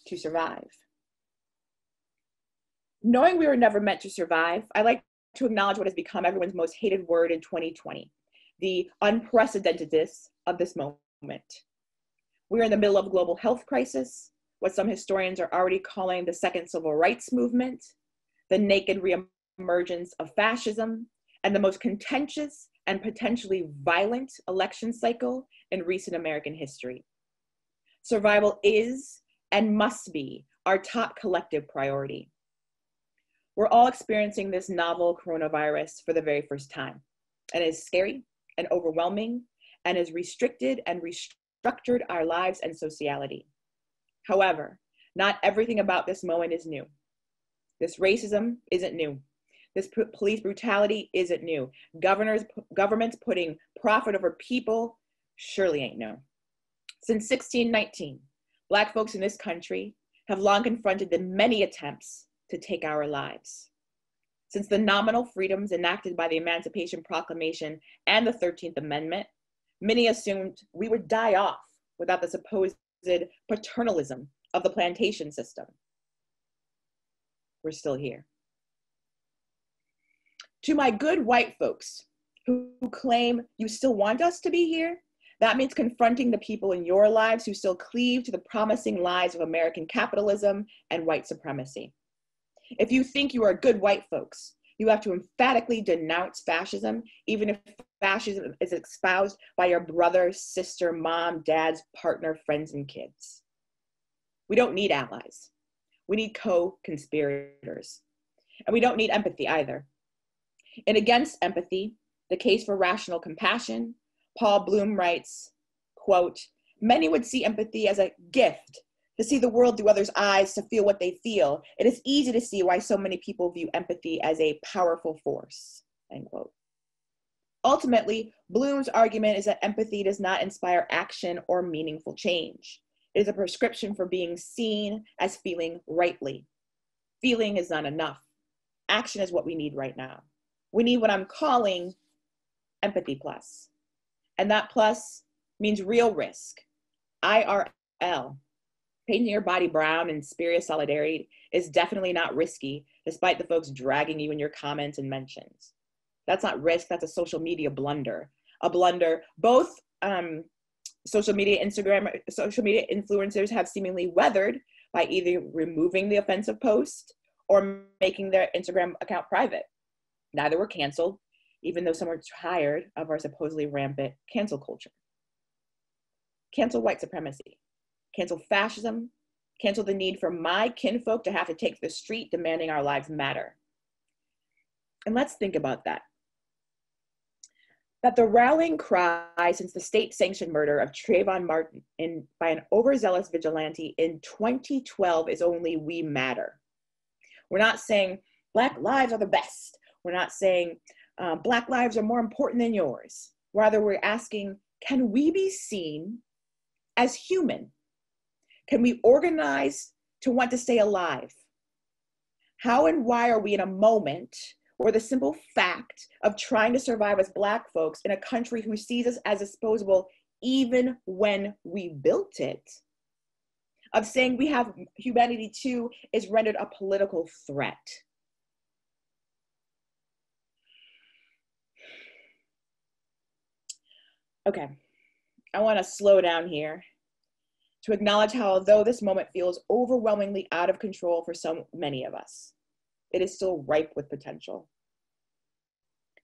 to survive. Knowing we were never meant to survive, I like to acknowledge what has become everyone's most hated word in 2020, the unprecedentedness of this moment. We're in the middle of a global health crisis, what some historians are already calling the second civil rights movement, the naked reemergence of fascism, and the most contentious and potentially violent election cycle in recent American history. Survival is and must be our top collective priority. We're all experiencing this novel coronavirus for the very first time, and it is scary and overwhelming and has restricted and restructured our lives and sociality. However, not everything about this moment is new. This racism isn't new. This police brutality isn't new. Governments putting profit over people surely ain't new. Since 1619, Black folks in this country have long confronted the many attempts to take our lives. Since the nominal freedoms enacted by the Emancipation Proclamation and the 13th Amendment, many assumed we would die off without the supposed paternalism of the plantation system. We're still here. To my good white folks who claim you still want us to be here, that means confronting the people in your lives who still cleave to the promising lies of American capitalism and white supremacy. If you think you are good white folks, you have to emphatically denounce fascism, even if fascism is espoused by your brother, sister, mom, dad's partner, friends, and kids. We don't need allies. We need co-conspirators. And we don't need empathy either. And against empathy, the case for rational compassion, Paul Bloom writes, quote, many would see empathy as a gift, to see the world through others' eyes, to feel what they feel. It is easy to see why so many people view empathy as a powerful force, end quote. Ultimately, Bloom's argument is that empathy does not inspire action or meaningful change. It is a prescription for being seen as feeling rightly. Feeling is not enough. Action is what we need right now. We need what I'm calling empathy plus. And that plus means real risk, IRL. Painting your body brown in spurious solidarity is definitely not risky, despite the folks dragging you in your comments and mentions. That's not risk, that's a social media blunder. A blunder both social media influencers have seemingly weathered by either removing the offensive post or making their Instagram account private. Neither were canceled, even though some were tired of our supposedly rampant cancel culture. Cancel white supremacy, cancel fascism, cancel the need for my kinfolk to have to take to the street demanding our lives matter. And let's think about that. That the rallying cry since the state-sanctioned murder of Trayvon Martin by an overzealous vigilante in 2012 is only we matter. We're not saying Black lives are the best. We're not saying Black lives are more important than yours. Rather, we're asking, can we be seen as human? Can we organize to want to stay alive? How and why are we in a moment where the simple fact of trying to survive as Black folks in a country who sees us as disposable even when we built it, of saying we have humanity too, is rendered a political threat? Okay, I want to slow down here to acknowledge how, although this moment feels overwhelmingly out of control for so many of us, it is still ripe with potential.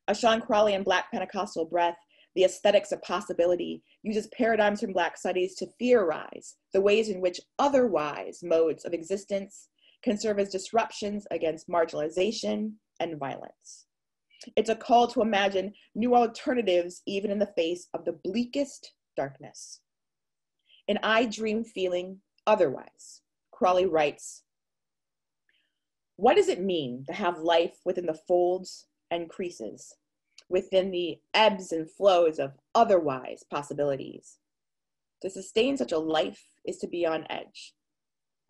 As Sean Crawley in Black Pentecostal Breath, The Aesthetics of Possibility, uses paradigms from Black studies to theorize the ways in which otherwise modes of existence can serve as disruptions against marginalization and violence. It's a call to imagine new alternatives even in the face of the bleakest darkness. And I dream feeling otherwise. Crawley writes, what does it mean to have life within the folds and creases, within the ebbs and flows of otherwise possibilities? To sustain such a life is to be on edge,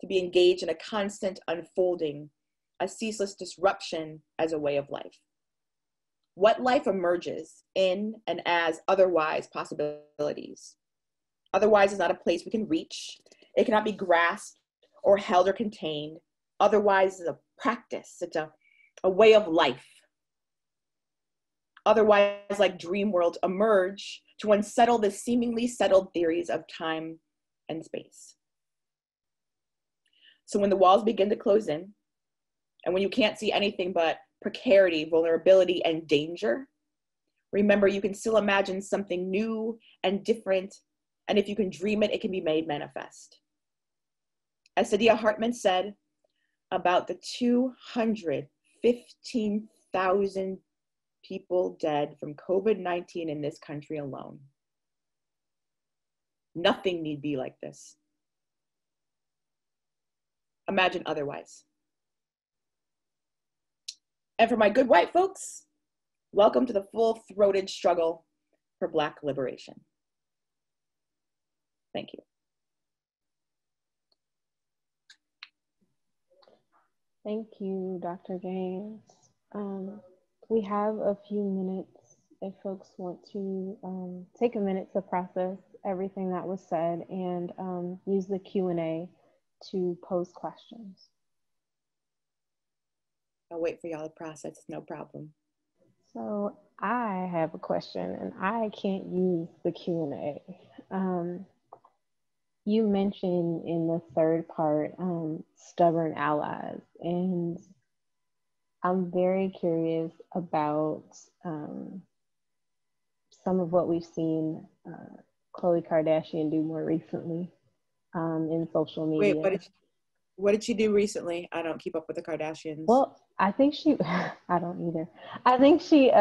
to be engaged in a constant unfolding, a ceaseless disruption as a way of life. What life emerges in and as otherwise possibilities? Otherwise is not a place we can reach. It cannot be grasped or held or contained. Otherwise is a practice. It's a way of life. Otherwise, like dream worlds, emerge to unsettle the seemingly settled theories of time and space. So when the walls begin to close in, and when you can't see anything but precarity, vulnerability, and danger, remember you can still imagine something new and different, and if you can dream it, it can be made manifest. As Saidiya Hartman said about the 215,000 people dead from COVID-19 in this country alone, nothing need be like this. Imagine otherwise. And for my good white folks, welcome to the full-throated struggle for Black liberation. Thank you. Thank you, Dr. Gaines. We have a few minutes if folks want to take a minute to process everything that was said and use the Q&A to pose questions. I'll wait for y'all to process, no problem. So I have a question and I can't use the Q&A. You mentioned in the third part, stubborn allies, and I'm very curious about some of what we've seen Khloe Kardashian do more recently in social media. Wait, what did she do recently? I don't keep up with the Kardashians. Well, I think she, I don't either. I think she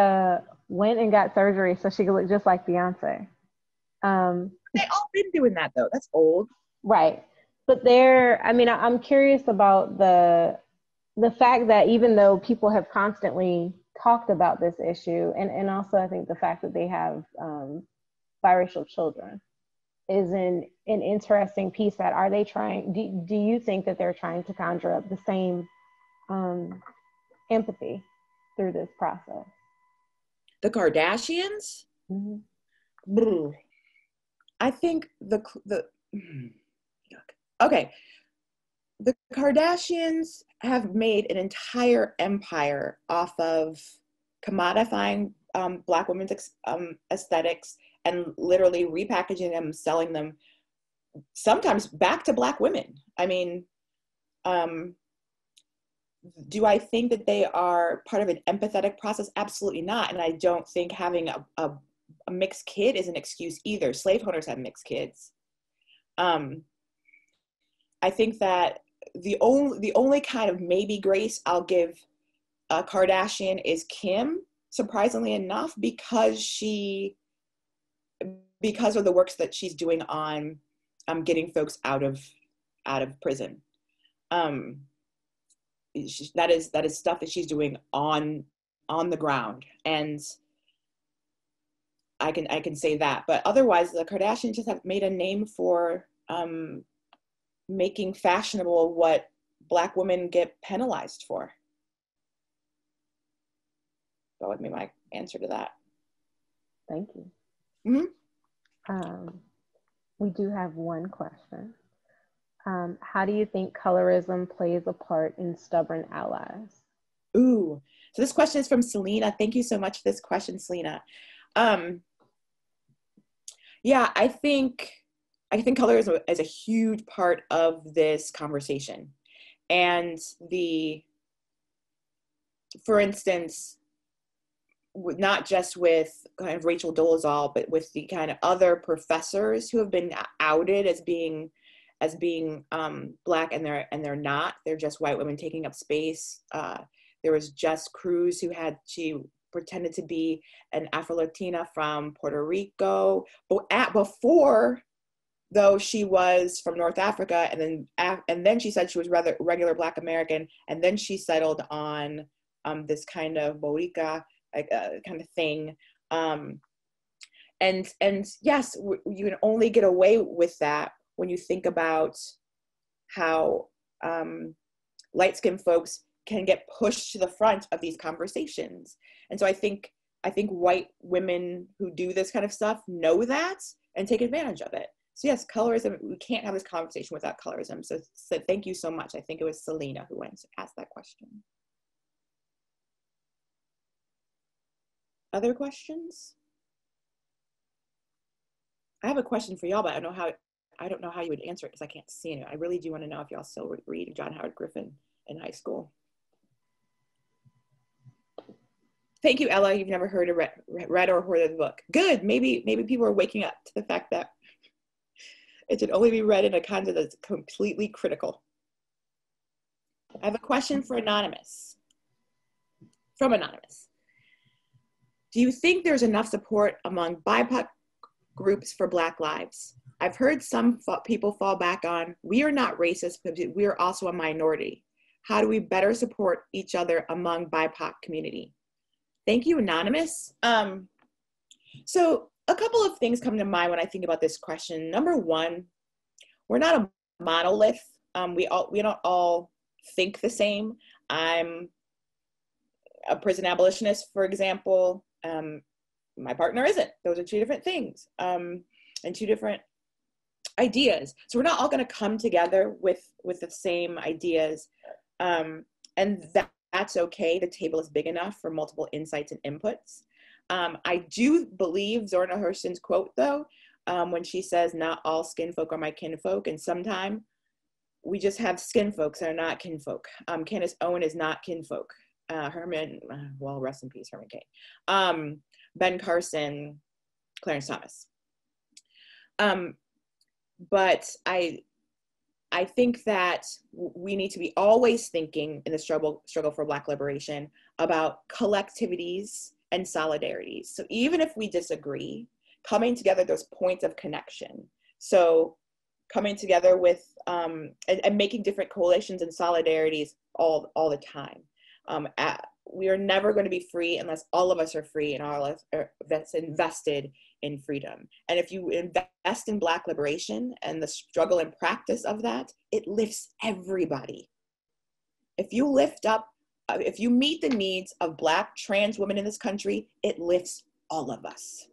went and got surgery so she could look just like Beyonce. They all been doing that though. That's old. Right. But I'm curious about the fact that even though people have constantly talked about this issue, and also I think the fact that they have biracial children is an interesting piece. That are they trying, do you think that they're trying to conjure up the same empathy through this process? The Kardashians? Mm-hmm. I think okay. The Kardashians have made an entire empire off of commodifying Black women's aesthetics and literally repackaging them, selling them sometimes back to Black women. I mean, do I think that they are part of an empathetic process? Absolutely not. And I don't think having a mixed kid is an excuse either. Slave owners have mixed kids. I think that the only kind of maybe grace I'll give a Kardashian is Kim, surprisingly enough, because of the works that she's doing on getting folks out of prison. That is stuff that she's doing on the ground, and I can say that. But otherwise, the Kardashians just have made a name for making fashionable what Black women get penalized for. That would be my answer to that. Thank you. Mm-hmm. We do have one question. How do you think colorism plays a part in stubborn allies? Ooh, so this question is from Selena. Thank you so much for this question, Selena. Yeah, I think colorism is a huge part of this conversation. And for instance, not just with kind of Rachel Dolezal, but with the kind of other professors who have been outed as being Black, and they're not. They're just white women taking up space. There was Jess Cruz, she pretended to be an Afro-Latina from Puerto Rico, but before, though, she was from North Africa, and then she said she was rather regular Black American, and then she settled on this kind of Boricua kind of thing. And yes, you can only get away with that when you think about how light-skinned folks can get pushed to the front of these conversations. And so I think white women who do this kind of stuff know that and take advantage of it. So yes, colorism, we can't have this conversation without colorism. So thank you so much. I think it was Selena who asked that question. Other questions? I have a question for y'all, but I don't know how you would answer it because I can't see it. I really do want to know if y'all still read John Howard Griffin in high school. Thank you, Ella. You've never heard or read or heard of the book. Good. Maybe people are waking up to the fact that it should only be read in a context that's completely critical. I have a question for Anonymous. From Anonymous. Do you think there's enough support among BIPOC groups for Black lives? I've heard some people fall back on, we are not racist, but we are also a minority. How do we better support each other among BIPOC community? Thank you, Anonymous. So a couple of things come to mind when I think about this question. Number one, we're not a monolith. We don't all think the same. I'm a prison abolitionist, for example. My partner isn't. Those are two different things, and two different ideas. So we're not all going to come together with the same ideas, and that's okay. The table is big enough for multiple insights and inputs. I do believe Zorna Hurston's quote, though, when she says, "Not all skin folk are my kinfolk," and sometimes we just have skin folks that are not kinfolk. Candace Owen is not kinfolk. Herman, well, rest in peace, Herman Cain. Ben Carson, Clarence Thomas. But I think that we need to be always thinking in the struggle for Black liberation about collectivities and solidarities. So even if we disagree, coming together, those points of connection. So coming together with and making different coalitions and solidarities all the time. We are never going to be free unless all of us are free and all of us are invested in freedom. And if you invest in Black liberation and the struggle and practice of that, it lifts everybody. If you lift up if you meet the needs of Black trans women in this country, it lifts all of us.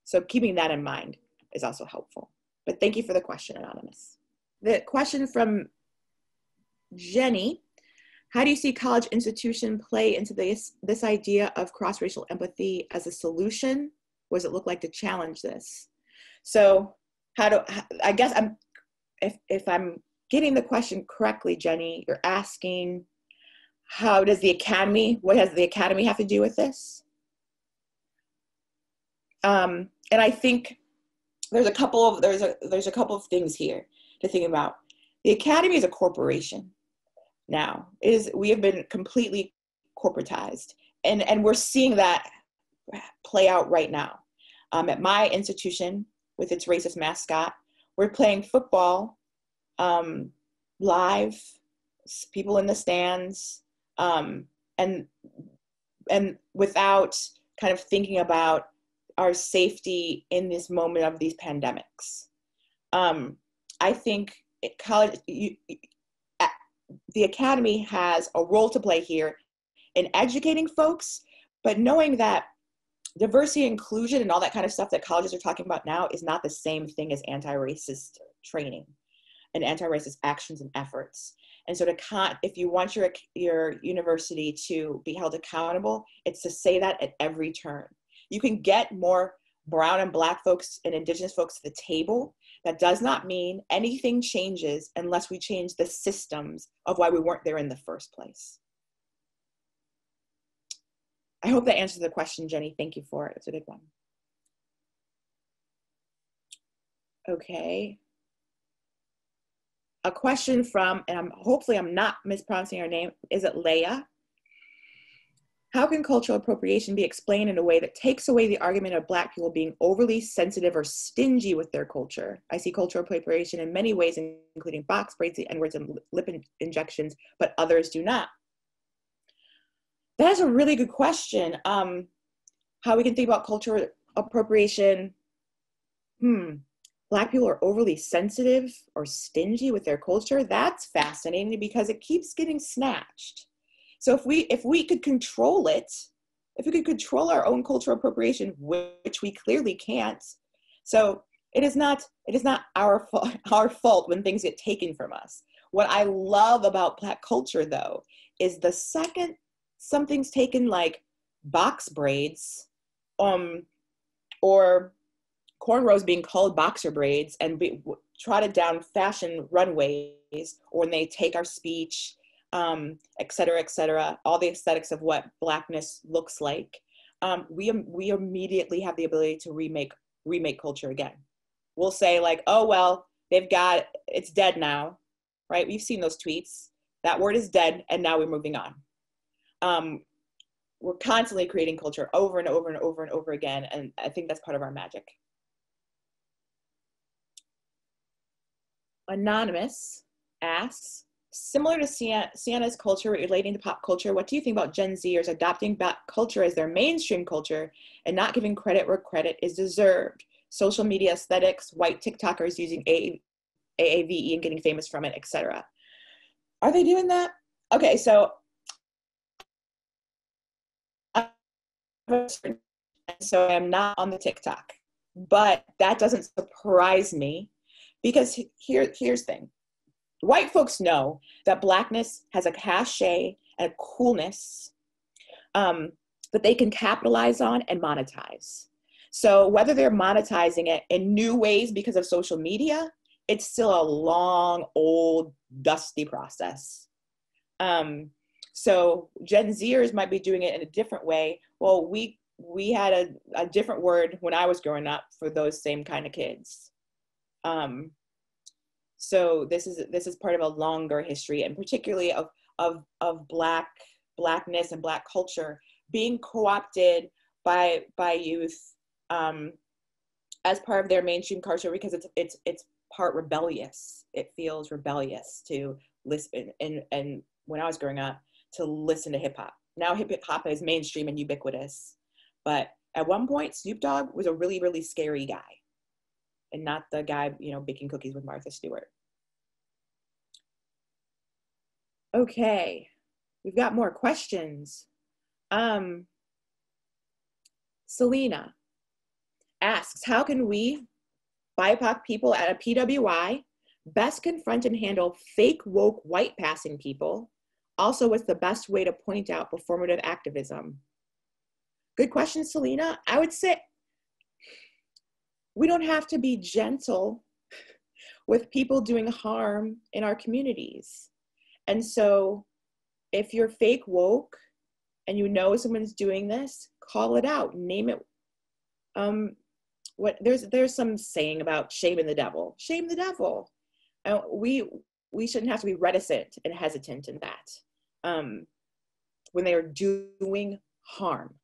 So keeping that in mind is also helpful. But thank you for the question, Anonymous. The question from Jenny: how do you see college institution play into this idea of cross-racial empathy as a solution? What does it look like to challenge this? So I guess if I'm getting the question correctly, Jenny, you're asking, what does the academy have to do with this? And I think there's a couple of things here to think about. The academy is a corporation now. We have been completely corporatized, and we're seeing that play out right now. At my institution, with its racist mascot, we're playing football live, people in the stands, and without kind of thinking about our safety in this moment of these pandemics. I think the academy has a role to play here in educating folks, but knowing that diversity, inclusion, and all that kind of stuff that colleges are talking about now is not the same thing as anti-racist training and anti-racist actions and efforts. And so if you want your university to be held accountable, it's to say that at every turn. You can get more brown and Black folks and Indigenous folks to the table. That does not mean anything changes unless we change the systems of why we weren't there in the first place. I hope that answers the question, Jenny. Thank you for it. It's a good one. Okay. A question from, and hopefully I'm not mispronouncing her name, is it Leah? How can cultural appropriation be explained in a way that takes away the argument of Black people being overly sensitive or stingy with their culture? I see cultural appropriation in many ways, including box braids, the N-words, and lip injections, but others do not. That's a really good question. How we can think about cultural appropriation. Black people are overly sensitive or stingy with their culture. That's fascinating because it keeps getting snatched. So if we could control it, if we could control our own cultural appropriation, which we clearly can't. So it is not our fault when things get taken from us. What I love about Black culture, though, is the second something's taken, like box braids, or cornrows being called boxer braids and trotted down fashion runways, or when they take our speech, et cetera, all the aesthetics of what Blackness looks like, we immediately have the ability to remake culture again. We'll say like, oh, well, it's dead now, right? We've seen those tweets. That word is dead, and now we're moving on. We're constantly creating culture over and over and over and over again, and I think that's part of our magic. Anonymous asks, similar to Sienna's culture relating to pop culture, what do you think about Gen Zers adopting Black culture as their mainstream culture and not giving credit where credit is deserved? Social media aesthetics, white TikTokers using AAVE and getting famous from it, etc. Are they doing that? Okay, so I'm not on the TikTok, but that doesn't surprise me because here's the thing. White folks know that Blackness has a cachet and a coolness that they can capitalize on and monetize. So whether they're monetizing it in new ways because of social media, it's still a long, old, dusty process. So Gen Zers might be doing it in a different way. Well, we had a different word when I was growing up for those same kind of kids. So this is part of a longer history, and particularly of Blackness and Black culture being co-opted by youth as part of their mainstream culture because it's part rebellious. It feels rebellious to listen, and when I was growing up, to listen to hip hop. Now hip hop is mainstream and ubiquitous, but at one point Snoop Dogg was a really, really scary guy, and not the guy, baking cookies with Martha Stewart. Okay. we've got more questions. Selena asks, how can we, BIPOC people at a PWI, best confront and handle fake woke white passing people? Also, what's the best way to point out performative activism? Good question, Selena. I would say we don't have to be gentle with people doing harm in our communities. And so if you're fake woke and you know someone's doing this, call it out, name it. There's some saying about shaming the devil. Shame the devil. We shouldn't have to be reticent and hesitant in that when they are doing harm.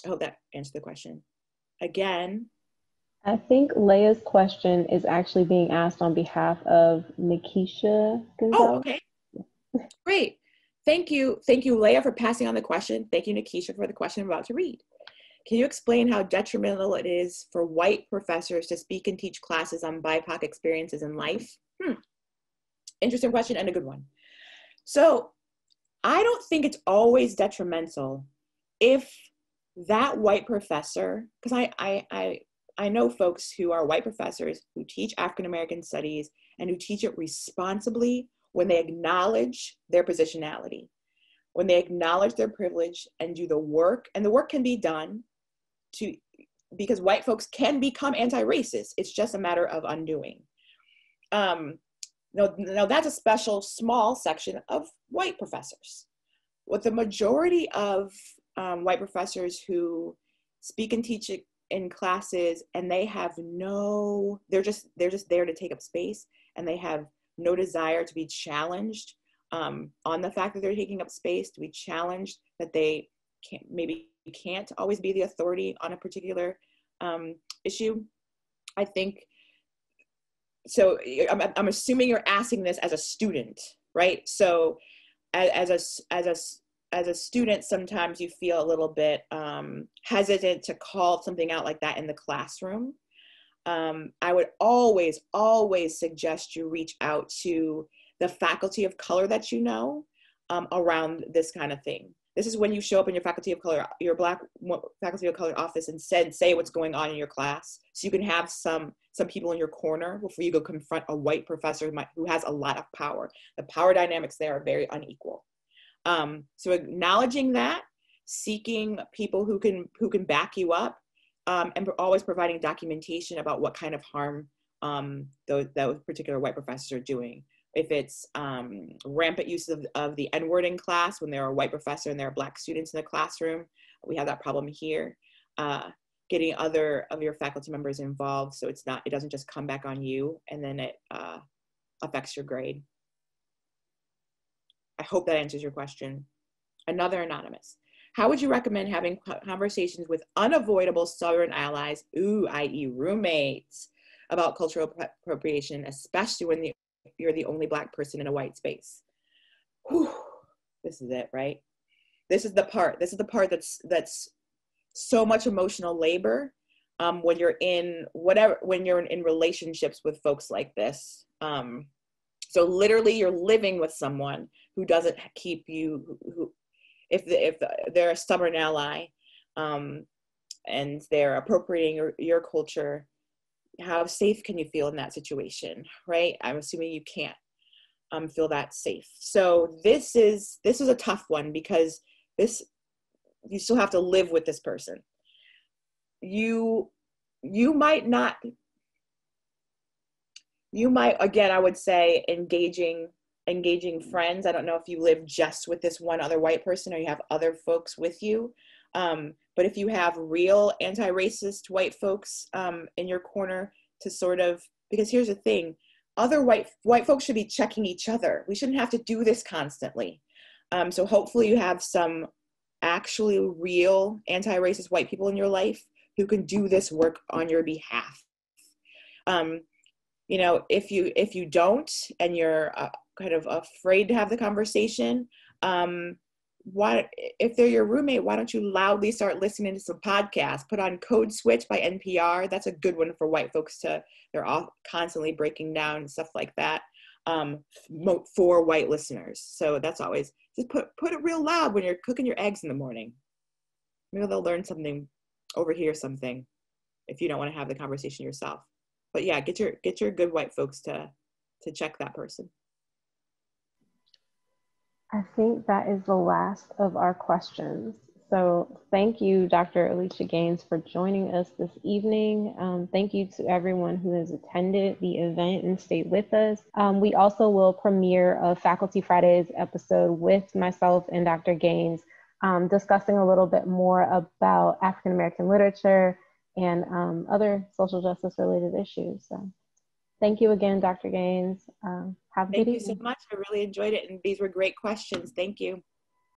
I hope that answered the question. Again, I think Leia's question is actually being asked on behalf of Nikisha Gonzalez. Oh, okay. Great. Thank you, Leia, for passing on the question. Thank you, Nikisha, for the question I'm about to read. Can you explain how detrimental it is for white professors to speak and teach classes on BIPOC experiences in life? Interesting question and a good one. So I don't think it's always detrimental if that white professor, because I know folks who are white professors who teach African-American studies and who teach it responsibly when they acknowledge their positionality, when they acknowledge their privilege and do the work, and the work can be done because white folks can become anti-racist. It's just a matter of undoing. Now that's a special small section of white professors. With the majority of white professors who speak and teach it in classes, and they have they're just there to take up space, and they have no desire to be challenged on the fact that they're taking up space, to be challenged that they can't always be the authority on a particular issue. I think so. I'm assuming you're asking this as a student, right? So as a student, sometimes you feel a little bit hesitant to call something out like that in the classroom. I would always suggest you reach out to the faculty of color that you know around this kind of thing. This is when you show up in your faculty of color, your Black faculty of color office, and say what's going on in your class, so you can have some people in your corner before you go confront a white professor who has a lot of power. The power dynamics there are very unequal. So acknowledging that, seeking people who can back you up, and always providing documentation about what kind of harm those particular white professors are doing. If it's rampant use of the N-word in class when there are a white professor and there are Black students in the classroom, we have that problem here. Getting other of your faculty members involved so it doesn't just come back on you and then it affects your grade. I hope that answers your question. Another anonymous. How would you recommend having conversations with unavoidable Southern allies, i.e. roommates, about cultural appropriation, especially when you're the only Black person in a white space? Whew. This is it, right? This is the part that's so much emotional labor when you're in relationships with folks like this. So literally you're living with someone who doesn't keep you, if they're a stubborn ally and they're appropriating your culture, how safe can you feel in that situation, right? I'm assuming you can't feel that safe. So this is a tough one because you still have to live with this person. You might, again, I would say engaging friends. I don't know if you live just with this one other white person or you have other folks with you. But if you have real anti-racist white folks in your corner to sort of, because here's the thing, other white folks should be checking each other. We shouldn't have to do this constantly. So hopefully you have some actually real anti-racist white people in your life who can do this work on your behalf. You know, if you don't, and you're kind of afraid to have the conversation, if they're your roommate, why don't you loudly start listening to some podcasts? Put on Code Switch by NPR. That's a good one for white folks they're all constantly breaking down and stuff like that. for white listeners. So that's always, just put it real loud when you're cooking your eggs in the morning. Maybe they'll learn something, overhear something, if you don't want to have the conversation yourself. But yeah, get your good white folks to check that person. I think that is the last of our questions. So thank you, Dr. Alisha Gaines, for joining us this evening. Thank you to everyone who has attended the event and stayed with us. We also will premiere a Faculty Fridays episode with myself and Dr. Gaines, discussing a little bit more about African American literature and other social justice related issues. So thank you again, Dr. Gaines. Have a good evening. Thank you so much. I really enjoyed it. And these were great questions. Thank you.